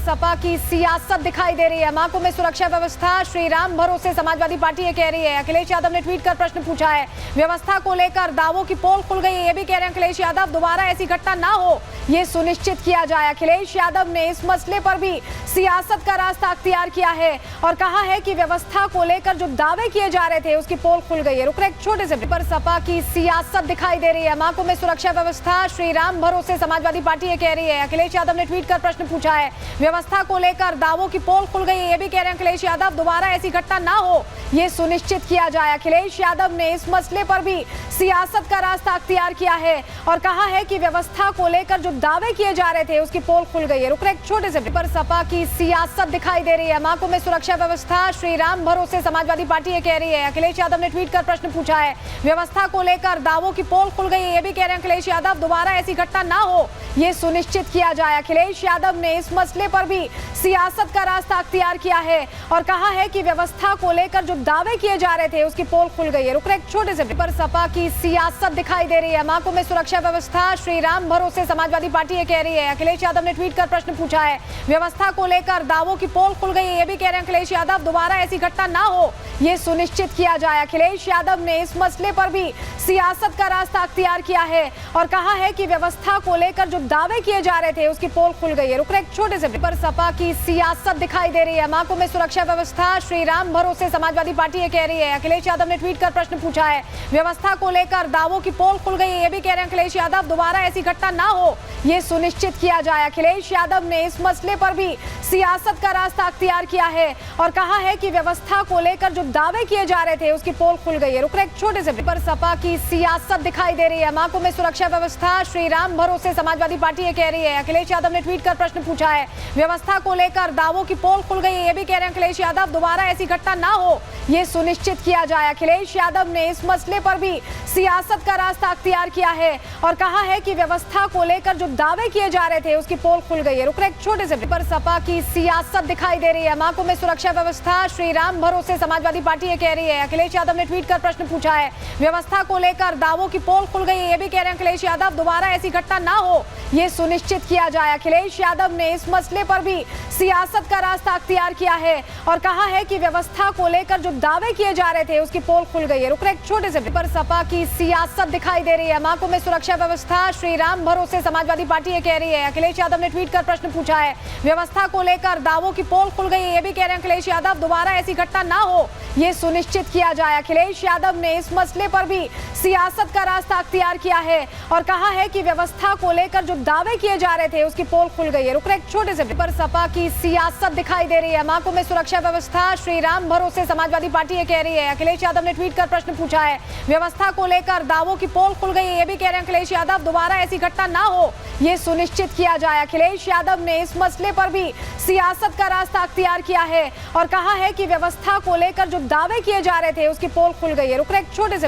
सपा की सियासत दिखाई दे रही है। माकू में सुरक्षा व्यवस्था श्री राम भरोसे समाजवादी पार्टी ये कह रही है। अखिलेश यादव ने ट्वीट कर प्रश्न पूछा है। व्यवस्था को लेकर दावों की पोल खुल गई है। ये भी कह रहे हैं अखिलेश यादव दोबारा ऐसी घटना ना हो ये सुनिश्चित किया जाए। अखिलेश यादव ने इस मसले पर भी सियासत का रास्ता अख्तियार किया है और कहा है कि व्यवस्था को लेकर जो दावे किए जा रहे थे उसकी पोल खुल गई है। रुक रहे एक छोटे से पर सपा की सियासत दिखाई दे रही है। माकू में सुरक्षा व्यवस्था श्री राम भरोसे समाजवादी पार्टी ये कह रही है। अखिलेश यादव ने ट्वीट कर प्रश्न पूछा है। व्यवस्था को लेकर दावों की पोल खुल गई है। ये भी कह रहे हैं अखिलेश यादव दोबारा ऐसी घटना ना हो ये सुनिश्चित किया जाए। अखिलेश यादव ने इस मसले पर भी सियासत का रास्ता अख्तियार किया है और कहा है कि व्यवस्था को लेकर जो दावे किए जा रहे थे उसकी पोल खुल गई है। रुक रहे एक छोटे से पर सपा की सियासत दिखाई दे रही है। माकू में सुरक्षा व्यवस्था श्री राम भरोसे समाजवादी पार्टी ये कह रही है। अखिलेश यादव ने ट्वीट कर प्रश्न पूछा है। व्यवस्था को लेकर दावों की पोल खुल गई है। ये भी कह रहे हैं अखिलेश यादव दोबारा ऐसी घटना ना हो ये सुनिश्चित किया जाए। अखिलेश यादव ने इस मसले पर भी सियासत का रास्ता अख्तियार किया है और कहा है कि व्यवस्था को लेकर जो दावे किए जा रहे थे उसकी पोल खुल गई है। रुक रहे एक छोटे से पर सपा की सियासत दिखाई दे रही है। माकू में सुरक्षा व्यवस्था श्री राम भरोसे समाजवादी पार्टी ये कह रही है। अखिलेश यादव ने ट्वीट कर प्रश्न पूछा है। व्यवस्था को लेकर दावों की पोल खुल गई है। ये भी कह रहे हैं अखिलेश यादव दोबारा ऐसी घटना ना हो ये सुनिश्चित किया जाए। अखिलेश यादव ने इस मसले पर भी सियासत का रास्ता अख्तियार किया है और कहा है कि व्यवस्था को लेकर जो दावे किए जा रहे थे उसकी पोल खुल गई है। रुक रहे एक छोटे से पर सपा की सियासत दिखाई दे रही है। माकू में सुरक्षा व्यवस्था श्री राम भरोसे समाजवादी पार्टी ये कह रही है। अखिलेश यादव ने ट्वीट कर प्रश्न पूछा है। व्यवस्था को लेकर दावों की पोल खुल गई है। ये भी कह रहे हैं अखिलेश यादव दोबारा ऐसी घटना ना हो ये सुनिश्चित किया जाए। अखिलेश यादव ने इस मसले पर भी सियासत का रास्ता अख्तियार किया है और कहा है कि व्यवस्था को लेकर जो दावे किए जा रहे थे उसकी पोल खुल गई है। रुक रहे एक छोटे से पर सपा की सियासत दिखाई दे रही है। माकू में सुरक्षा व्यवस्था श्री राम भरोसे समाजवादी पार्टी ये कह रही है। अखिलेश यादव ने ट्वीट कर प्रश्न पूछा है। व्यवस्था को लेकर दावों की पोल खुल गई है। ये भी कह रहे हैं अखिलेश यादव दोबारा ऐसी घटना ना हो ये सुनिश्चित किया जाए। अखिलेश यादव ने इस मसले पर भी सियासत का रास्ता अख्तियार किया है और कहा है कि व्यवस्था को लेकर जो दावे किए जा रहे थे उसकी पोल खुल गई है। रुक रहे एक छोटे से पर सपा की सियासत दिखाई दे रही है। माकू में सुरक्षा व्यवस्था श्री राम भरोसे समाजवादी पार्टी ये कह रही है। अखिलेश यादव ने ट्वीट कर प्रश्न पूछा है। व्यवस्था को लेकर दावों की पोल खुल गई है। ये भी कह रहे हैं अखिलेश यादव दोबारा ऐसी घटना ना हो ये सुनिश्चित किया जाए। अखिलेश यादव ने इस मसले पर भी सियासत का रास्ता अख्तियार किया है और कहा है कि व्यवस्था को लेकर जो दावे किए जा रहे थे उसकी पोल खुल गई है। रुक रहे एक छोटे से पर सपा की सियासत दिखाई दे रही है। माकू में सुरक्षा व्यवस्था श्री राम भरोसे समाजवादी पार्टी ये कह रही है। अखिलेश यादव ने ट्वीट कर प्रश्न पूछा है। व्यवस्था को लेकर दावों की पोल खुल गई है। ये भी कह रहे हैं अखिलेश यादव दोबारा ऐसी घटना ना हो ये सुनिश्चित किया जाए। अखिलेश यादव ने इस मसले पर भी सियासत का रास्ता अख्तियार किया है और कहा है कि व्यवस्था को लेकर जो दावे किए जा रहे थे उसकी पोल खुल गई है। रुक रहे एक छोटे से पर सपा की सियासत दिखाई दे रही है। माकू में सुरक्षा व्यवस्था श्री राम भरोसे समाजवादी पार्टी ये कह रही है। अखिलेश यादव ने ट्वीट कर प्रश्न पूछा है। व्यवस्था को लेकर दावों की पोल खुल गई है। ये भी कह रहे हैं अखिलेश यादव दोबारा ऐसी घटना ना हो ये सुनिश्चित किया जाए। अखिलेश यादव ने इस मसले पर भी सियासत का रास्ता अख्तियार किया है और कहा है कि व्यवस्था को लेकर जो दावे किए जा रहे थे उसकी पोल खुल गई है। रुक रहे एक छोटे से